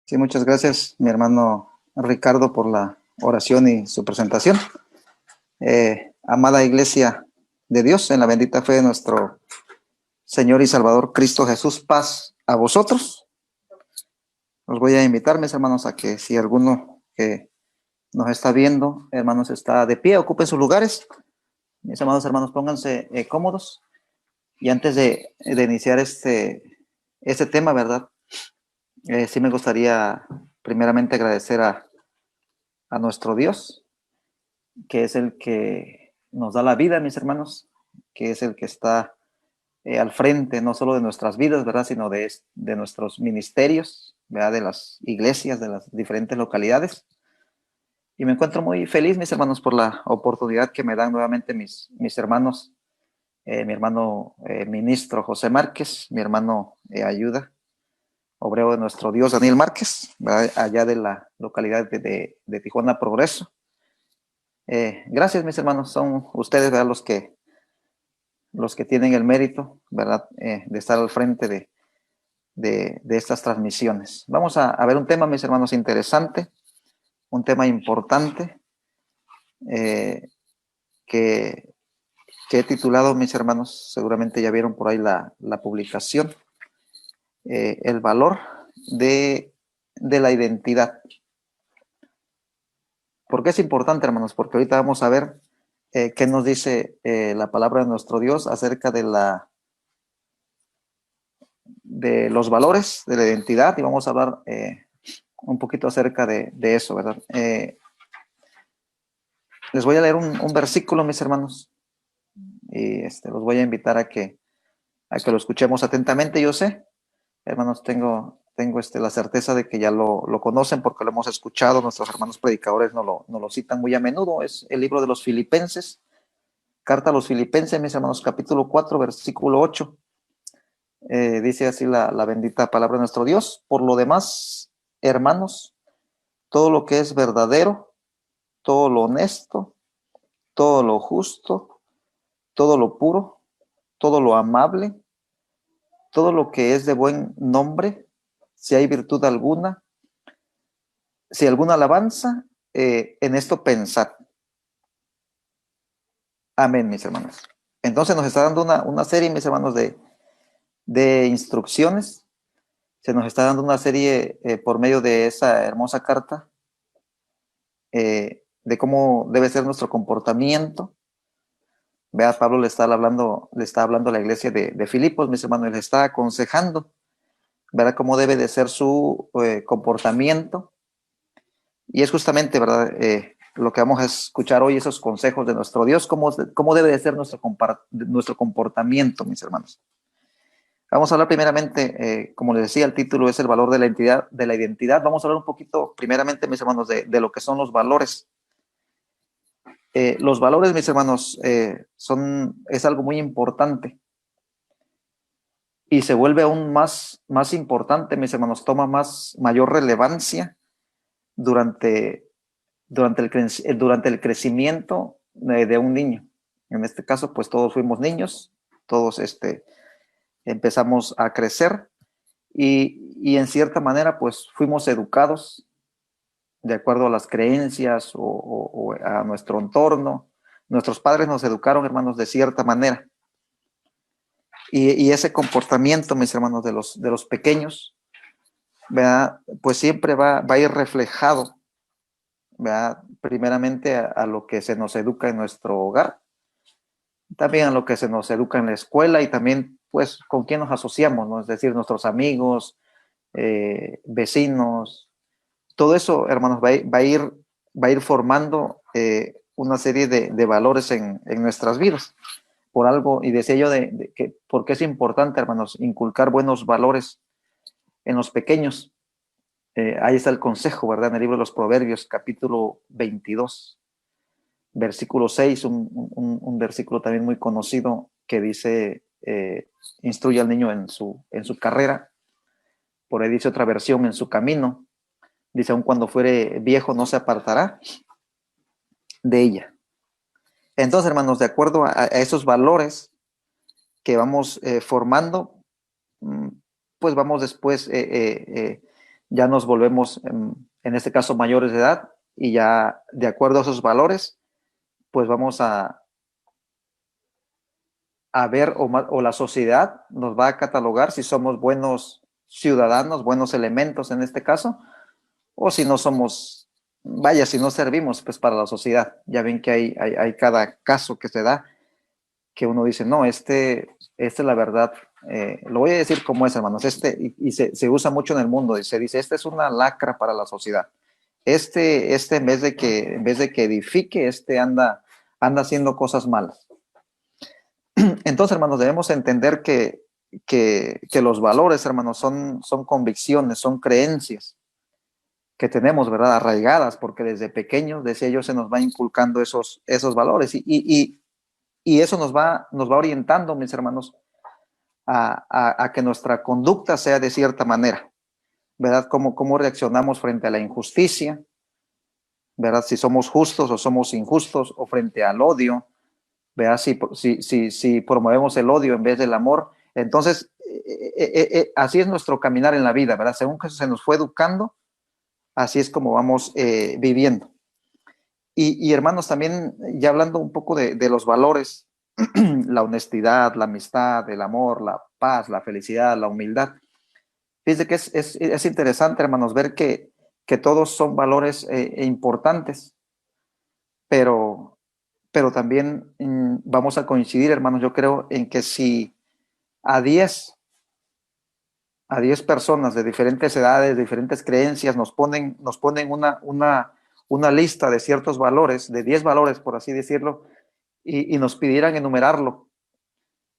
Sí, muchas gracias, mi hermano Ricardo, por la oración y su presentación. Amada Iglesia de Dios, en la bendita fe de nuestro Señor y Salvador Cristo Jesús, paz a vosotros. Os voy a invitar, mis hermanos, a que si alguno que nos está viendo, hermanos, está de pie, ocupen sus lugares. Mis amados hermanos, pónganse cómodos. Y antes de iniciar este tema, ¿verdad? Sí me gustaría primeramente agradecer a nuestro Dios, que es el que nos da la vida, mis hermanos, que es el que está al frente no solo de nuestras vidas, ¿verdad?, sino de nuestros ministerios, ¿verdad?, de las iglesias, de las diferentes localidades. Y me encuentro muy feliz, mis hermanos, por la oportunidad que me dan nuevamente mis hermanos, mi hermano ministro José Márquez, mi hermano Ayuda, obrero de nuestro Dios Daniel Márquez, ¿verdad?, allá de la localidad de Tijuana Progreso. Gracias, mis hermanos, son ustedes, ¿verdad?, los que tienen el mérito, ¿verdad?, de estar al frente de estas transmisiones. Vamos a ver un tema, mis hermanos, interesante, un tema importante, eh, que, que he titulado, mis hermanos, seguramente ya vieron por ahí la publicación, el valor de la identidad. ¿Por qué es importante, hermanos? Porque ahorita vamos a ver qué nos dice la palabra de nuestro Dios acerca de los valores de la identidad, y vamos a hablar un poquito acerca de eso, ¿verdad? Les voy a leer un versículo, mis hermanos, y los voy a invitar a que lo escuchemos atentamente. Yo sé, hermanos, tengo la certeza de que ya lo conocen porque lo hemos escuchado, nuestros hermanos predicadores nos lo citan muy a menudo. Es el libro de los Filipenses, carta a los Filipenses, mis hermanos, capítulo 4, versículo 8. Dice así la bendita palabra de nuestro Dios: por lo demás, hermanos, todo lo que es verdadero, todo lo honesto, todo lo justo, todo lo puro, todo lo amable, todo lo que es de buen nombre, si hay virtud alguna, si alguna alabanza, en esto pensad. Amén, mis hermanos. Entonces nos está dando una serie, mis hermanos, de instrucciones. Se nos está dando una serie por medio de esa hermosa carta, de cómo debe ser nuestro comportamiento. Vea, Pablo le está hablando a la iglesia de Filipos, mis hermanos, le está aconsejando, ¿verdad?, cómo debe de ser su comportamiento. Y es justamente, ¿verdad?, lo que vamos a escuchar hoy, esos consejos de nuestro Dios, cómo debe de ser nuestro comportamiento, mis hermanos. Vamos a hablar primeramente, como les decía, el título es el valor de la identidad. Vamos a hablar un poquito, primeramente, mis hermanos, de lo que son los valores. Los valores, mis hermanos, es algo muy importante. Y se vuelve aún más importante, mis hermanos, toma mayor relevancia durante el crecimiento de un niño. En este caso, pues todos fuimos niños, todos empezamos a crecer y en cierta manera, pues fuimos educados de acuerdo a las creencias o a nuestro entorno. Nuestros padres nos educaron, hermanos, de cierta manera. Y ese comportamiento, mis hermanos, de los pequeños, ¿verdad?, pues siempre va a ir reflejado, ¿verdad?, primeramente a lo que se nos educa en nuestro hogar, también a lo que se nos educa en la escuela y también, pues, con quién nos asociamos, ¿no? Es decir, nuestros amigos, vecinos, todo eso, hermanos, va a ir formando una serie de valores en nuestras vidas. Por algo, y decía yo porque es importante, hermanos, inculcar buenos valores en los pequeños. Ahí está el consejo, ¿verdad?, en el libro de los Proverbios, capítulo 22, versículo 6, un versículo también muy conocido que dice, instruye al niño en su carrera. Por ahí dice otra versión, en su camino. Dice, aun cuando fuere viejo no se apartará de ella. Entonces, hermanos, de acuerdo a esos valores que vamos formando, pues vamos después ya nos volvemos, en este caso, mayores de edad, y ya de acuerdo a esos valores, pues vamos a ver, o la sociedad nos va a catalogar si somos buenos ciudadanos, buenos elementos en este caso, o si no somos, vaya, si no servimos pues para la sociedad. Ya ven que hay cada caso que se da, que uno dice, no, este la verdad, lo voy a decir como es, hermanos, y se usa mucho en el mundo, y se dice, este es una lacra para la sociedad. En vez de que edifique, anda haciendo cosas malas. Entonces, hermanos, debemos entender que los valores, hermanos, son convicciones, son creencias que tenemos, ¿verdad? Arraigadas, porque desde pequeños, decía yo, se nos va inculcando esos valores y eso nos va orientando, mis hermanos, a que nuestra conducta sea de cierta manera, ¿verdad? Cómo reaccionamos frente a la injusticia, ¿verdad? Si somos justos o somos injustos, o frente al odio, ¿verdad? Si promovemos el odio en vez del amor. Entonces, así es nuestro caminar en la vida, ¿verdad? Según que se nos fue educando, así es como vamos viviendo. Y hermanos, también ya hablando un poco de los valores, la honestidad, la amistad, el amor, la paz, la felicidad, la humildad. Fíjense que es interesante, hermanos, ver que todos son valores importantes, pero también vamos a coincidir, hermanos, yo creo, en que si a 10 personas de diferentes edades, de diferentes creencias, nos ponen una lista de ciertos valores, de 10 valores, por así decirlo, y nos pidieran enumerarlo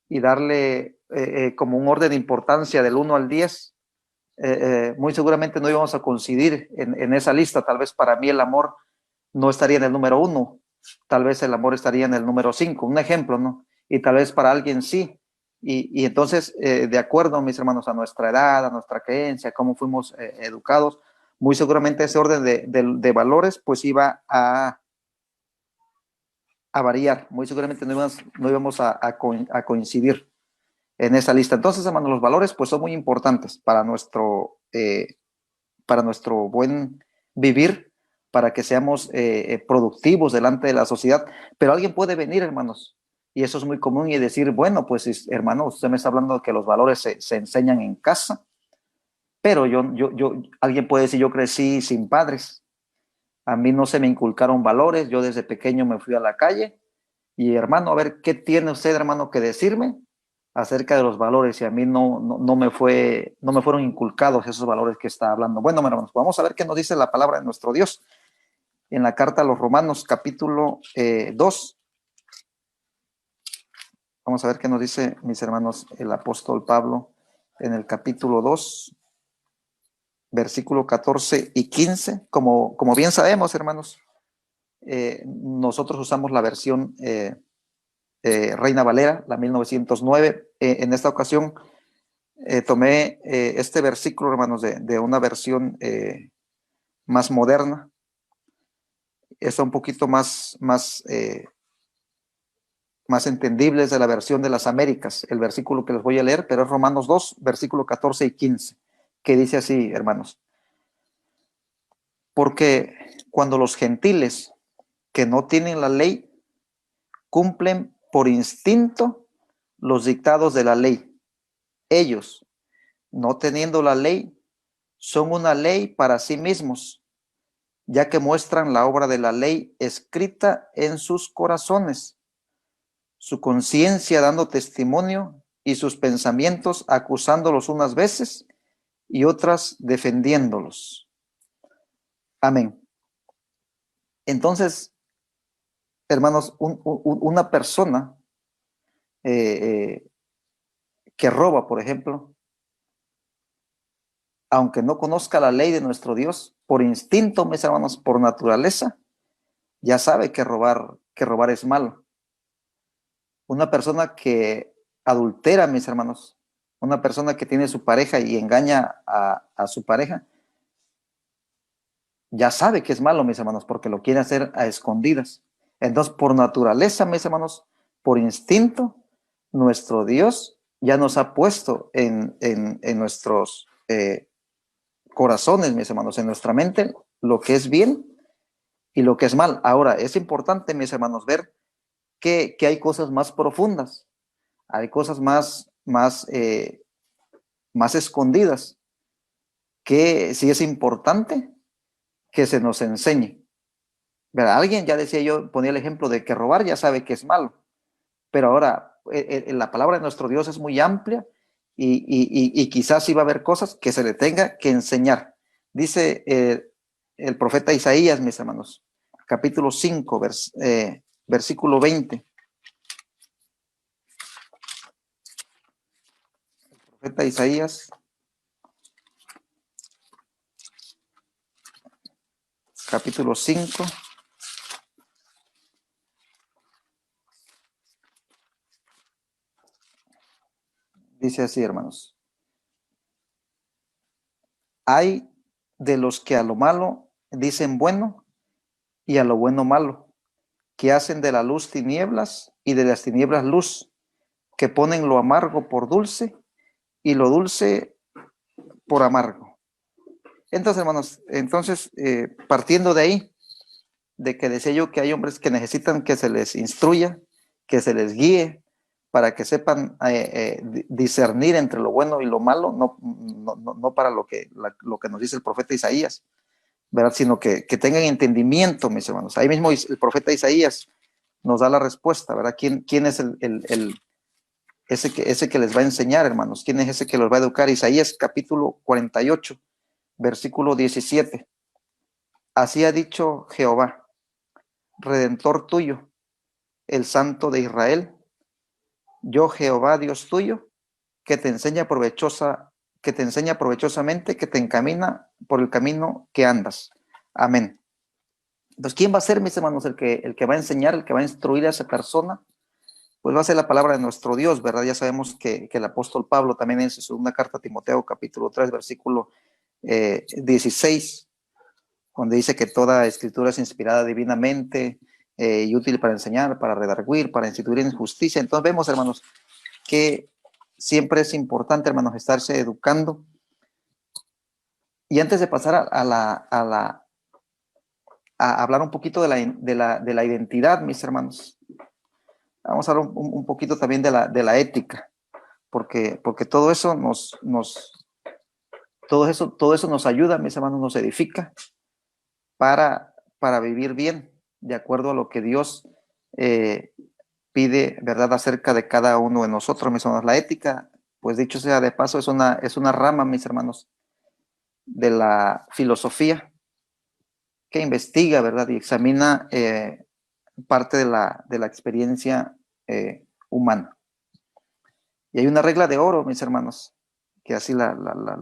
y darle como un orden de importancia del 1 al 10, muy seguramente no íbamos a coincidir en esa lista. Tal vez para mí el amor no estaría en el número 1, tal vez el amor estaría en el número 5, un ejemplo, ¿no? Y tal vez para alguien sí. Y entonces, de acuerdo, mis hermanos, a nuestra edad, a nuestra creencia, cómo fuimos educados, muy seguramente ese orden de valores pues iba a variar. Muy seguramente no íbamos a coincidir en esa lista. Entonces, hermanos, los valores pues son muy importantes para nuestro buen vivir, para que seamos productivos delante de la sociedad. Pero alguien puede venir, hermanos, y eso es muy común, y decir, bueno, pues hermano, usted me está hablando de que los valores se enseñan en casa, pero alguien puede decir, yo crecí sin padres, a mí no se me inculcaron valores, yo desde pequeño me fui a la calle, y hermano, a ver, ¿qué tiene usted, hermano, que decirme acerca de los valores? Y a mí no me fueron inculcados esos valores que está hablando. Bueno, hermanos, vamos a ver qué nos dice la palabra de nuestro Dios en la carta a los Romanos, capítulo 2. Vamos a ver qué nos dice, mis hermanos, el apóstol Pablo en el capítulo 2, versículo 14 y 15. Como bien sabemos, hermanos, nosotros usamos la versión Reina Valera, la 1909. En esta ocasión tomé este versículo, hermanos, de una versión más moderna. Está un poquito más entendible de la versión de las Américas, el versículo que les voy a leer, pero es Romanos 2, versículo 14 y 15, que dice así, hermanos: porque cuando los gentiles que no tienen la ley cumplen por instinto los dictados de la ley, ellos, no teniendo la ley, son una ley para sí mismos, ya que muestran la obra de la ley escrita en sus corazones, su conciencia dando testimonio y sus pensamientos acusándolos unas veces y otras defendiéndolos. Amén. Entonces, hermanos, una persona que roba, por ejemplo, aunque no conozca la ley de nuestro Dios, por instinto, mis hermanos, por naturaleza, ya sabe que robar es malo. Una persona que adultera, mis hermanos, una persona que tiene su pareja y engaña a su pareja, ya sabe que es malo, mis hermanos, porque lo quiere hacer a escondidas. Entonces, por naturaleza, mis hermanos, por instinto, nuestro Dios ya nos ha puesto en nuestros corazones, mis hermanos, en nuestra mente, lo que es bien y lo que es mal. Ahora, es importante, mis hermanos, ver que hay cosas más profundas, hay cosas más escondidas, que sí es importante que se nos enseñe. ¿Verdad? Alguien ya decía, yo ponía el ejemplo de que robar ya sabe que es malo, pero ahora la palabra de nuestro Dios es muy amplia y quizás sí va a haber cosas que se le tenga que enseñar. Dice el profeta Isaías, mis hermanos, capítulo 5, versículo 20. Profeta Isaías, capítulo 5, dice así, hermanos. Hay de los que a lo malo dicen bueno y a lo bueno malo, que hacen de la luz tinieblas y de las tinieblas luz, que ponen lo amargo por dulce y lo dulce por amargo. Entonces, hermanos, partiendo de ahí, de que decía yo que hay hombres que necesitan que se les instruya, que se les guíe, para que sepan discernir entre lo bueno y lo malo, no para lo que nos dice el profeta Isaías, ¿verdad? Sino que tengan entendimiento, mis hermanos. Ahí mismo el profeta Isaías nos da la respuesta, ¿verdad? ¿Quién es ese que les va a enseñar, hermanos? ¿Quién es ese que los va a educar? Isaías capítulo 48, versículo 17. Así ha dicho Jehová, Redentor tuyo, el Santo de Israel, yo Jehová Dios tuyo, que te enseña provechosamente, que te encamina por el camino que andas. Amén. Entonces, ¿quién va a ser, mis hermanos, el que va a enseñar, el que va a instruir a esa persona? Pues va a ser la palabra de nuestro Dios, ¿verdad? Ya sabemos que el apóstol Pablo también en su segunda carta a Timoteo, capítulo 3, versículo 16, donde dice que toda escritura es inspirada divinamente y útil para enseñar, para redarguir, para instituir en justicia. Entonces vemos, hermanos, que siempre es importante, hermanos, estarse educando. Y antes de pasar a hablar un poquito de la identidad, mis hermanos, vamos a hablar un poquito también de la ética, porque todo eso todo eso nos ayuda, mis hermanos, nos edifica para vivir bien, de acuerdo a lo que Dios pide, ¿verdad?, acerca de cada uno de nosotros, mis hermanos. La ética, pues dicho sea de paso, es una rama, mis hermanos, de la filosofía que investiga, ¿verdad?, y examina parte de la experiencia humana. Y hay una regla de oro, mis hermanos, que así la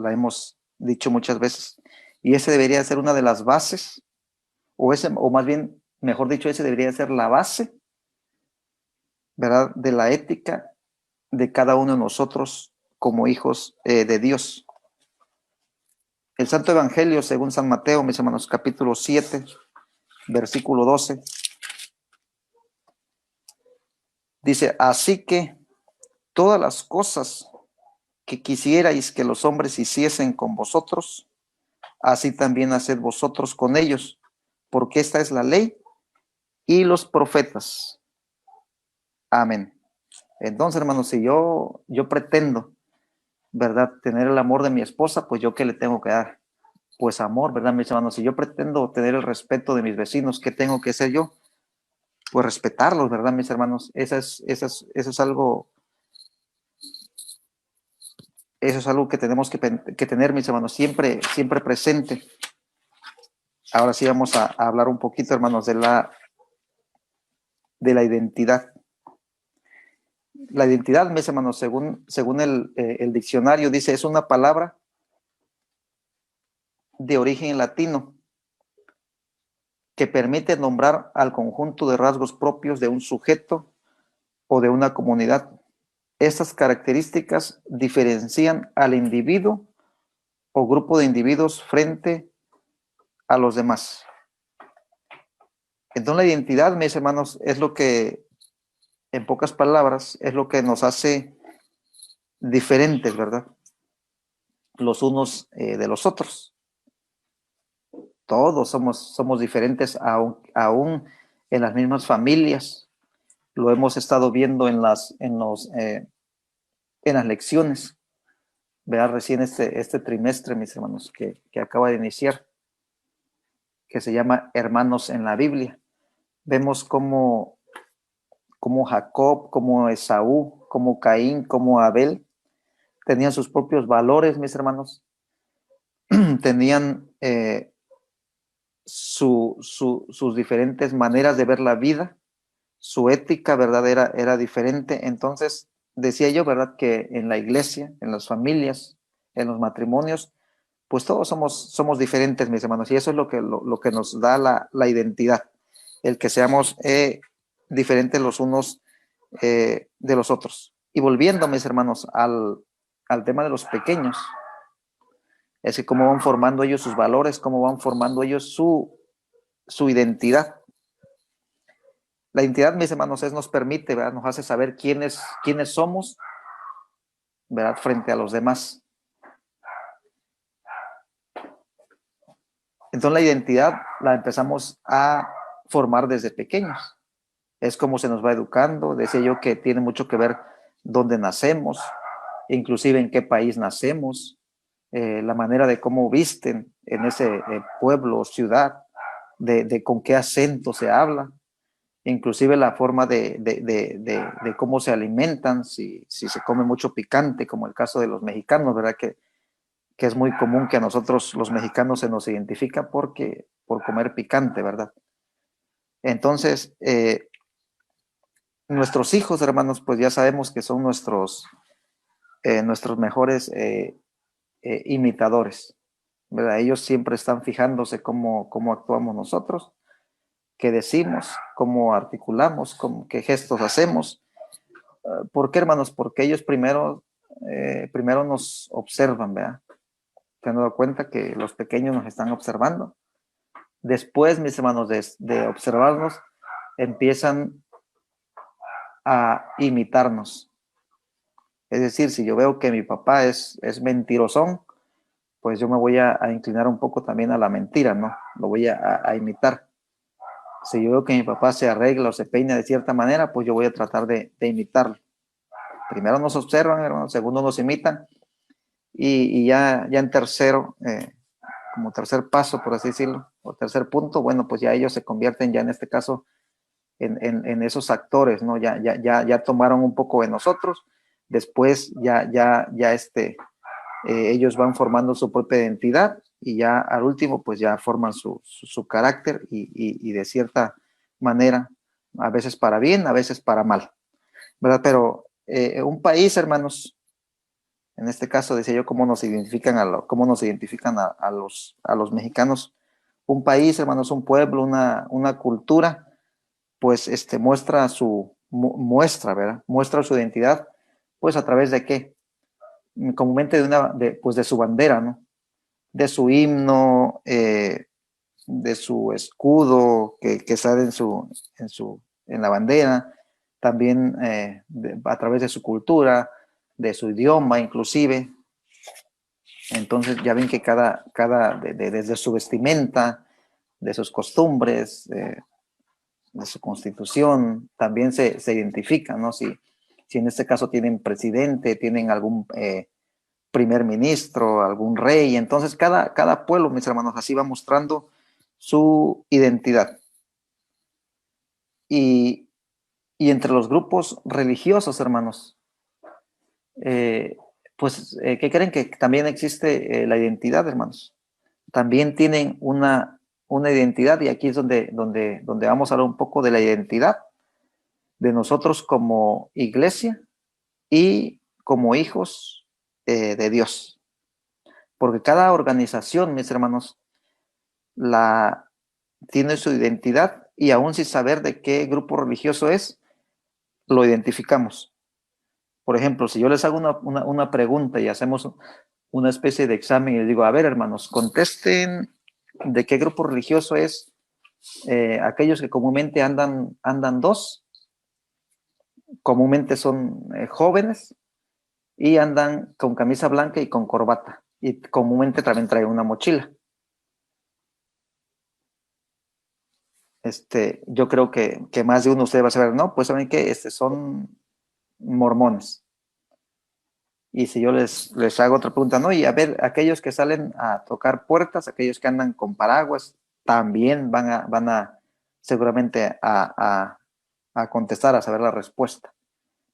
hemos dicho muchas veces, y ese debería ser una de las bases, o más bien, mejor dicho, ese debería ser la base, ¿verdad?, de la ética de cada uno de nosotros como hijos de Dios. El Santo Evangelio, según San Mateo, mis hermanos, capítulo 7, versículo 12, dice, así que todas las cosas que quisierais que los hombres hiciesen con vosotros, así también haced vosotros con ellos, porque esta es la ley y los profetas. Amén. Entonces, hermanos, si yo pretendo, ¿verdad?, tener el amor de mi esposa, pues yo, ¿qué le tengo que dar? Pues amor, ¿verdad, mis hermanos? Si yo pretendo tener el respeto de mis vecinos, ¿qué tengo que hacer yo? Pues respetarlos, ¿verdad, mis hermanos? Eso es algo que tenemos que tener, mis hermanos, siempre presente. Ahora sí vamos a hablar un poquito, hermanos, de la identidad. La identidad, mis hermanos, según el diccionario, dice, es una palabra de origen latino que permite nombrar al conjunto de rasgos propios de un sujeto o de una comunidad. Estas características diferencian al individuo o grupo de individuos frente a los demás. Entonces la identidad, mis hermanos, es lo que, en pocas palabras, es lo que nos hace diferentes, ¿verdad?, los unos de los otros. Todos somos diferentes, aún en las mismas familias. Lo hemos estado viendo en las lecciones. Vea recién este trimestre, mis hermanos, que acaba de iniciar, que se llama Hermanos en la Biblia. Vemos cómo Jacob, como Esaú, como Caín, como Abel tenían sus propios valores, mis hermanos. Tenían sus diferentes maneras de ver la vida, su ética, ¿verdad? Era diferente. Entonces, decía yo, ¿verdad? Que en la iglesia, en las familias, en los matrimonios, pues todos somos diferentes, mis hermanos, y eso es lo que nos da la identidad, el que seamos diferentes los unos de los otros. Y volviendo, mis hermanos, al tema de los pequeños, es que cómo van formando ellos sus valores, cómo van formando ellos su identidad. La identidad, mis hermanos, nos permite, ¿verdad? Nos hace saber quiénes somos, ¿verdad? Frente a los demás. Entonces la identidad la empezamos a formar desde pequeños. Es como se nos va educando. Decía yo que tiene mucho que ver dónde nacemos, inclusive en qué país nacemos, la manera de cómo visten en ese pueblo o ciudad, de con qué acento se habla, inclusive la forma de cómo se alimentan, si se come mucho picante, como el caso de los mexicanos, ¿verdad? Que es muy común que a nosotros los mexicanos se nos identifica por comer picante, ¿verdad? Entonces, nuestros hijos, hermanos, pues ya sabemos que son nuestros mejores imitadores, ¿verdad? Ellos siempre están fijándose cómo actuamos nosotros, qué decimos, cómo articulamos, qué gestos hacemos. ¿Por qué, hermanos? Porque ellos primero nos observan, ¿verdad? Se han dado cuenta que los pequeños nos están observando. Después, mis hermanos, de observarnos, empiezan a imitarnos. Es decir, si yo veo que mi papá es mentirosón, pues yo me voy a inclinar un poco también a la mentira, ¿no? Lo voy a imitar. Si yo veo que mi papá se arregla o se peina de cierta manera, pues yo voy a tratar de imitarlo. Primero nos observan, hermano, segundo nos imitan, y ya en tercero, como tercer paso, por así decirlo, o tercer punto, bueno, pues ya ellos se convierten ya en este caso en esos actores, ¿no? Ya tomaron un poco de nosotros, después ellos van formando su propia identidad y ya al último pues ya forman su carácter y de cierta manera, a veces para bien, a veces para mal, ¿verdad? Pero un país, hermanos, en este caso decía yo cómo nos identifican a los mexicanos. Un país, hermanos, un pueblo, una cultura, pues ¿verdad? Muestra su identidad, pues a través de qué, comúnmente pues de su bandera, ¿no? De su himno, de su escudo que sale en la bandera, también a través de su cultura, de su idioma inclusive. Entonces ya ven que desde su vestimenta, de sus costumbres, de su constitución, también se identifican, ¿no? Si en este caso tienen presidente, tienen algún primer ministro, algún rey, entonces cada pueblo, mis hermanos, así va mostrando su identidad. Y entre los grupos religiosos, hermanos, ¿qué creen? Que también existe la identidad, hermanos. También tienen una identidad, y aquí es donde vamos a hablar un poco de la identidad de nosotros como iglesia y como hijos de Dios. Porque cada organización, mis hermanos, tiene su identidad, y aún sin saber de qué grupo religioso es, lo identificamos. Por ejemplo, si yo les hago una pregunta y hacemos una especie de examen y les digo, a ver, hermanos, contesten de qué grupo religioso es aquellos que comúnmente andan dos, comúnmente son jóvenes y andan con camisa blanca y con corbata, y comúnmente también traen una mochila. Yo creo que más de uno de ustedes va a saber, no, pues saben que son mormones. Y si yo les hago otra pregunta, no, y a ver, aquellos que salen a tocar puertas, aquellos que andan con paraguas, también van a seguramente a contestar, a saber la respuesta.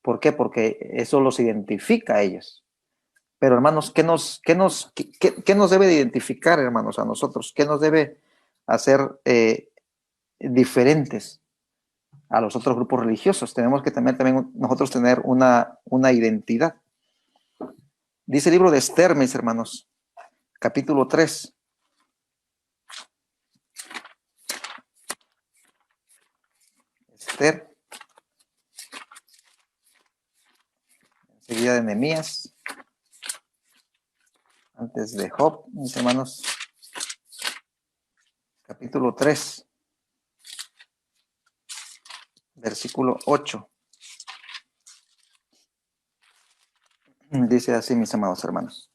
¿Por qué? Porque eso los identifica a ellos. Pero hermanos, ¿qué nos debe de identificar, hermanos, a nosotros? ¿Qué nos debe hacer diferentes a los otros grupos religiosos? Tenemos que también nosotros tener una identidad. Dice el libro de Esther, mis hermanos, capítulo 3. Esther, enseguida de Nehemías, antes de Job, mis hermanos, capítulo 3, versículo 8. Dice así, mis amados hermanos.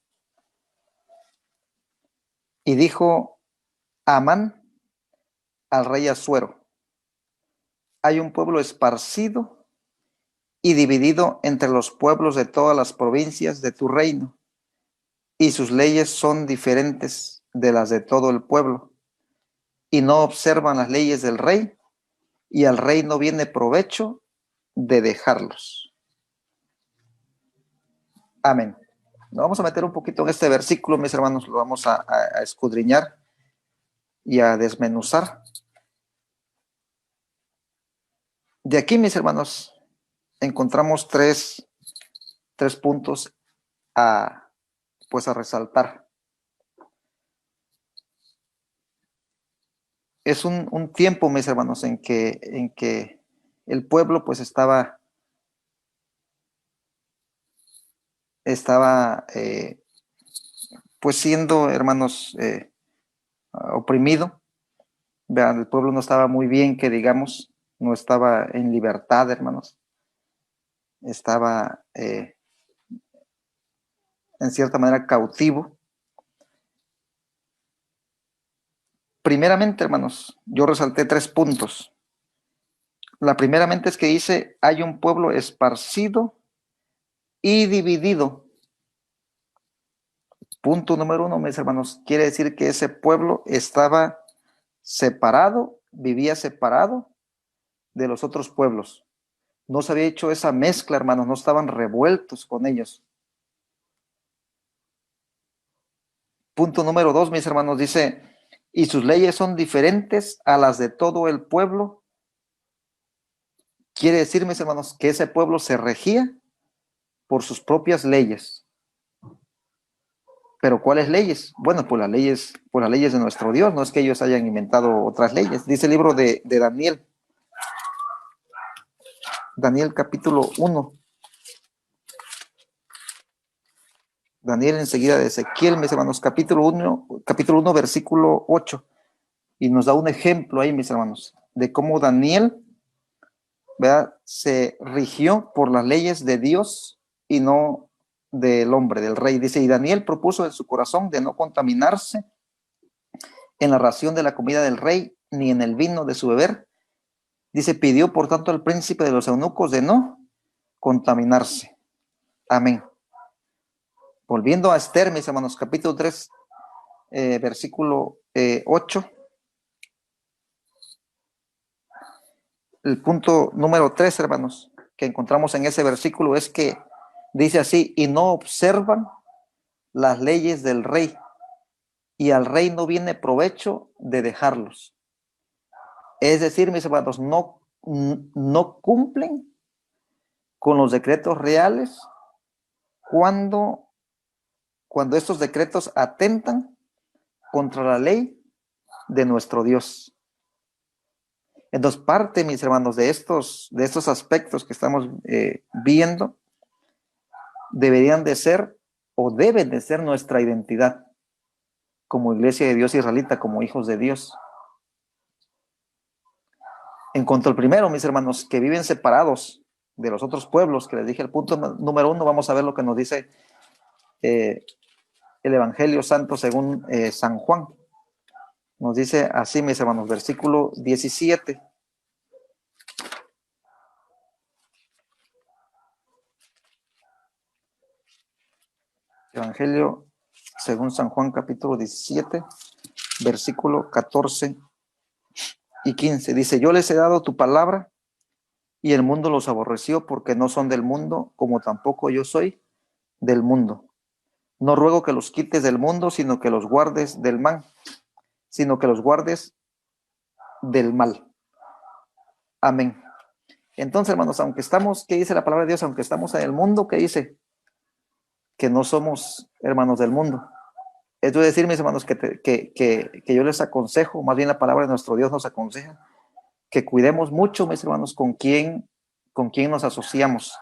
Y dijo Amán al rey Asuero: hay un pueblo esparcido y dividido entre los pueblos de todas las provincias de tu reino, y sus leyes son diferentes de las de todo el pueblo, y no observan las leyes del rey, y al rey no viene provecho de dejarlos. Amén. Nos vamos a meter un poquito en este versículo, mis hermanos, lo vamos a escudriñar y a desmenuzar. De aquí, mis hermanos, encontramos tres puntos a resaltar. Es un tiempo, mis hermanos, en que el pueblo pues estaba pues siendo, hermanos, oprimido. Vean, el pueblo no estaba muy bien, que digamos, no estaba en libertad, hermanos. Estaba en cierta manera cautivo. Primeramente, hermanos, yo resalté 3 puntos. La primeramente es que dice, hay un pueblo esparcido y dividido. Punto número 1, mis hermanos, quiere decir que ese pueblo estaba separado, vivía separado de los otros pueblos. No se había hecho esa mezcla, hermanos, no estaban revueltos con ellos. Punto número 2, mis hermanos, dice, y sus leyes son diferentes a las de todo el pueblo. Quiere decir, mis hermanos, que ese pueblo se regía por sus propias leyes. ¿Pero cuáles leyes? Bueno, pues las leyes de nuestro Dios, no es que ellos hayan inventado otras leyes. Dice el libro de Daniel, Daniel capítulo 1. Daniel enseguida de Ezequiel, mis hermanos, capítulo 1, versículo 8. Y nos da un ejemplo ahí, mis hermanos, de cómo Daniel, ¿verdad?, se rigió por las leyes de Dios y no del hombre, del rey. Dice, y Daniel propuso en su corazón de no contaminarse en la ración de la comida del rey, ni en el vino de su beber. Dice, pidió por tanto al príncipe de los eunucos de no contaminarse. Amén. Volviendo a Esther, mis hermanos, capítulo 3, versículo 8. El punto número 3, hermanos, que encontramos en ese versículo es que dice así, y no observan las leyes del rey, y al rey no viene provecho de dejarlos. Es decir, mis hermanos, no cumplen con los decretos reales cuando estos decretos atentan contra la ley de nuestro Dios. Entonces, parte, mis hermanos, de estos aspectos que estamos viendo, deberían de ser o deben de ser nuestra identidad como iglesia de Dios israelita, como hijos de Dios. En cuanto al primero, mis hermanos, que viven separados de los otros pueblos, que les dije el punto número 1, vamos a ver lo que nos dice el Evangelio Santo según San Juan. Nos dice así, mis hermanos, versículo 17. Evangelio según San Juan, capítulo 17, versículo 14 y 15. Dice, yo les he dado tu palabra y el mundo los aborreció porque no son del mundo, como tampoco yo soy del mundo. No ruego que los quites del mundo, sino que los guardes del mal, sino que los guardes del mal. Amén. Entonces, hermanos, aunque estamos, ¿qué dice la palabra de Dios? Aunque estamos en el mundo, ¿qué dice? Que no somos hermanos del mundo. Es decir, mis hermanos, que yo les aconsejo, más bien la palabra de nuestro Dios nos aconseja, que cuidemos mucho, mis hermanos, con quién nos asociamos.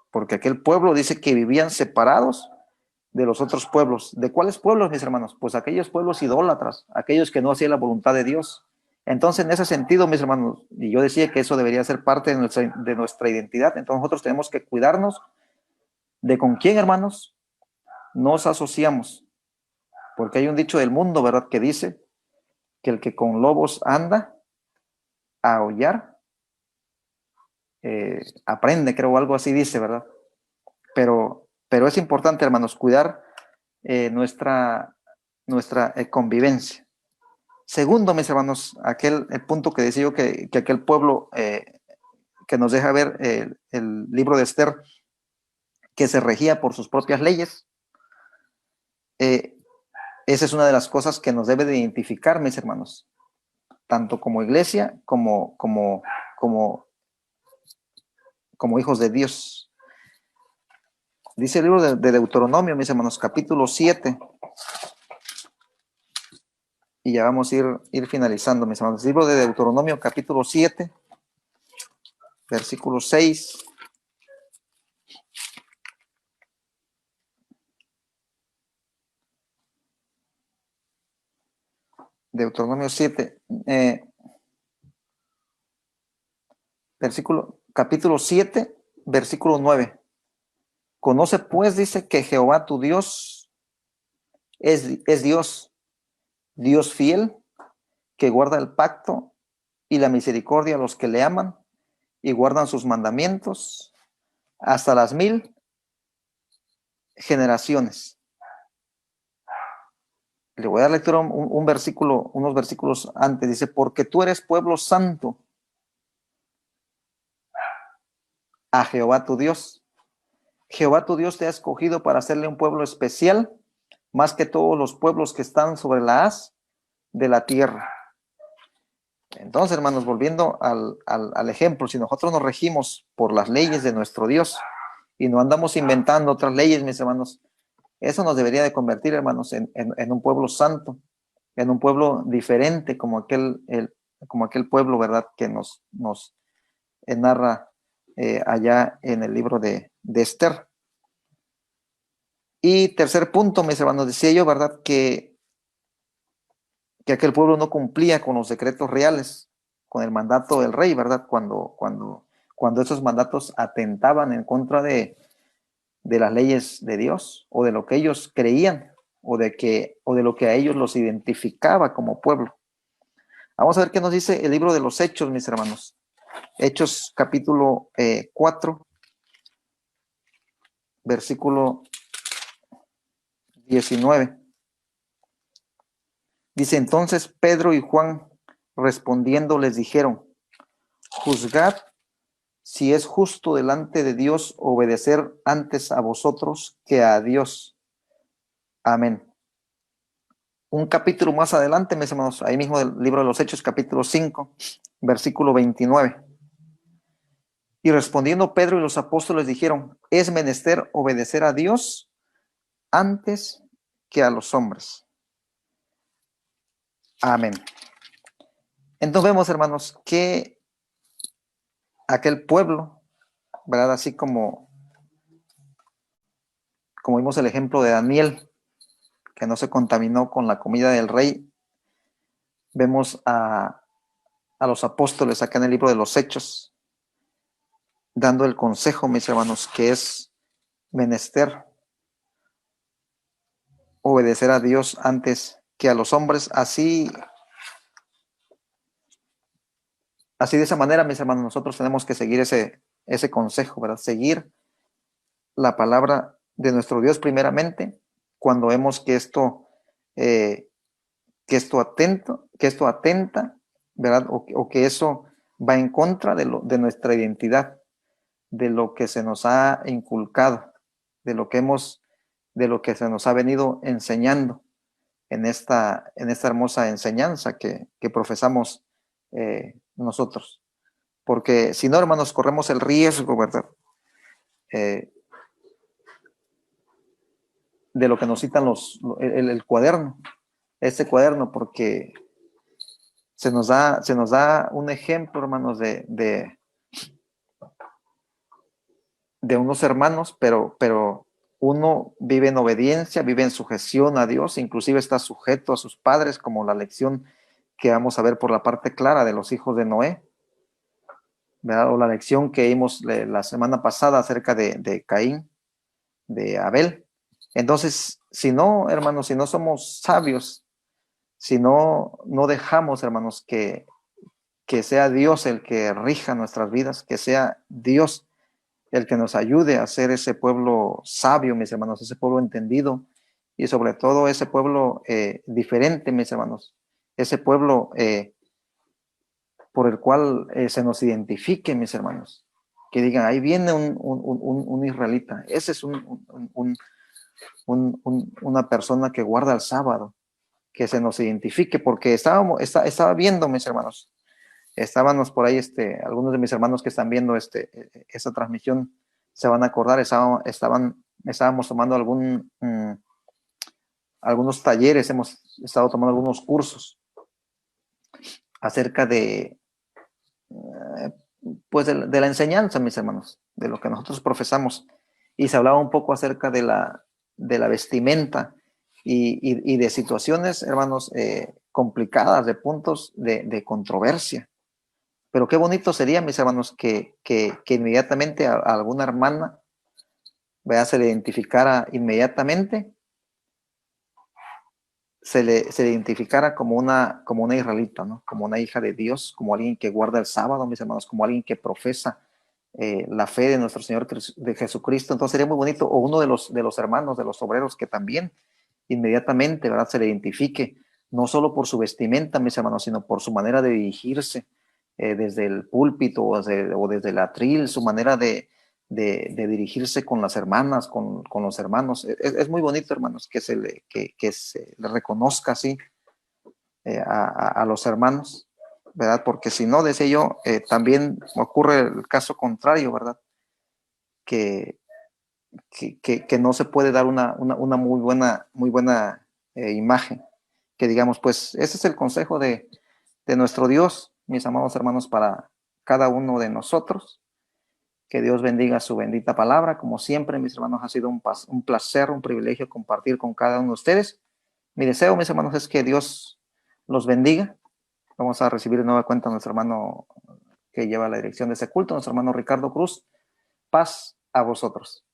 Porque aquel pueblo dice que vivían separados de los otros pueblos. ¿De cuáles pueblos, mis hermanos? Pues aquellos pueblos idólatras, aquellos que no hacían la voluntad de Dios. Entonces, en ese sentido, mis hermanos, y yo decía que eso debería ser parte de nuestra identidad, entonces nosotros tenemos que cuidarnos de con quién, hermanos, nos asociamos. Porque hay un dicho del mundo, ¿verdad?, que dice que el que con lobos anda a aullar, aprende, creo, algo así dice, ¿verdad? Pero es importante, hermanos, cuidar nuestra convivencia. Segundo, mis hermanos, el punto que decía yo, que aquel pueblo que nos deja ver el libro de Esther, que se regía por sus propias leyes, esa es una de las cosas que nos debe de identificar, mis hermanos, tanto como iglesia como hijos de Dios. Dice el libro de Deuteronomio, mis hermanos, capítulo 7, y ya vamos a ir finalizando, mis hermanos. Libro de Deuteronomio, capítulo 7, versículo 6. Deuteronomio 7, capítulo 7, versículo 9. Conoce pues, dice, que Jehová tu Dios es Dios, Dios fiel, que guarda el pacto y la misericordia a los que le aman y guardan sus mandamientos hasta las 1000 generaciones. Le voy a dar lectura un versículo, unos versículos antes. Dice, porque tú eres pueblo santo a Jehová tu Dios. Jehová tu Dios te ha escogido para hacerle un pueblo especial, más que todos los pueblos que están sobre la haz de la tierra. Entonces, hermanos, volviendo al ejemplo, si nosotros nos regimos por las leyes de nuestro Dios y no andamos inventando otras leyes, mis hermanos, eso nos debería de convertir, hermanos, en un pueblo santo, en un pueblo diferente como aquel pueblo, ¿verdad?, que nos narra allá en el libro de Esther. Y tercer punto, mis hermanos, decía yo, ¿verdad?, que aquel pueblo no cumplía con los decretos reales, con el mandato del rey, ¿verdad?, cuando esos mandatos atentaban en contra de las leyes de Dios, o de lo que ellos creían, o de lo que a ellos los identificaba como pueblo. Vamos a ver qué nos dice el libro de los Hechos, mis hermanos. Hechos capítulo 4, versículo 19. Dice, entonces Pedro y Juan respondiendo les dijeron, juzgad si es justo delante de Dios obedecer antes a vosotros que a Dios. Amén. Un capítulo más adelante, mis hermanos, ahí mismo del libro de los Hechos, capítulo 5, versículo 29. Y respondiendo Pedro y los apóstoles dijeron, es menester obedecer a Dios antes que a los hombres. Amén. Entonces vemos, hermanos, que aquel pueblo, ¿verdad? Así como vimos el ejemplo de Daniel, que no se contaminó con la comida del rey, vemos a los apóstoles acá en el libro de los Hechos, dando el consejo, mis hermanos, que es menester obedecer a Dios antes que a los hombres así de esa manera, mis hermanos, nosotros tenemos que seguir ese consejo, ¿verdad? Seguir la palabra de nuestro Dios primeramente, cuando vemos eh, que esto atenta, ¿verdad? O que eso va en contra de nuestra identidad, de lo que se nos ha inculcado, de lo de lo que se nos ha venido enseñando en esta hermosa enseñanza que profesamos nosotros. Porque si no, hermanos, corremos el riesgo, ¿verdad? Eh, de lo que nos citan el cuaderno, este cuaderno, porque se nos da un ejemplo, hermanos, de unos hermanos, pero uno vive en obediencia, vive en sujeción a Dios, inclusive está sujeto a sus padres, como la lección que vamos a ver por la parte clara de los hijos de Noé, ¿verdad? O la lección que vimos la semana pasada acerca de Caín, de Abel. Entonces, si no, hermanos, si no somos sabios, si no dejamos, hermanos, que sea Dios el que rija nuestras vidas, que sea Dios el que nos ayude a ser ese pueblo sabio, mis hermanos, ese pueblo entendido y sobre todo ese pueblo diferente, mis hermanos, ese pueblo por el cual se nos identifique, mis hermanos, que digan, ahí viene un israelita, ese es una persona que guarda el sábado, que se nos identifique, porque estaba viendo, mis hermanos, estábamos por ahí, algunos de mis hermanos que están viendo esta transmisión se van a acordar, estábamos tomando algunos talleres, hemos estado tomando algunos cursos acerca pues de la enseñanza, mis hermanos, de lo que nosotros profesamos, y se hablaba un poco acerca de la vestimenta y de situaciones, hermanos, complicadas, de puntos de controversia. Pero qué bonito sería, mis hermanos, que inmediatamente a alguna hermana, vea, se le identificara inmediatamente, se le identificara como una israelita, ¿no? Como una hija de Dios, como alguien que guarda el sábado, mis hermanos, como alguien que profesa la fe de nuestro Señor de Jesucristo. Entonces sería muy bonito, o uno de los hermanos, de los obreros, que también inmediatamente, ¿verdad?, se le identifique, no solo por su vestimenta, mis hermanos, sino por su manera de dirigirse desde el púlpito o desde el atril, su manera de dirigirse con las hermanas, con los hermanos. Es muy bonito, hermanos, que se le reconozca así a los hermanos, ¿verdad? Porque si no, decía yo, también ocurre el caso contrario, ¿verdad? Que, que no se puede dar una muy buena imagen. Que digamos, pues ese es el consejo de nuestro Dios, mis amados hermanos, para cada uno de nosotros. Que Dios bendiga su bendita palabra. Como siempre, mis hermanos, ha sido un placer, un privilegio compartir con cada uno de ustedes. Mi deseo, mis hermanos, es que Dios los bendiga. Vamos a recibir de nueva cuenta a nuestro hermano que lleva la dirección de ese culto, nuestro hermano Ricardo Cruz. Paz a vosotros.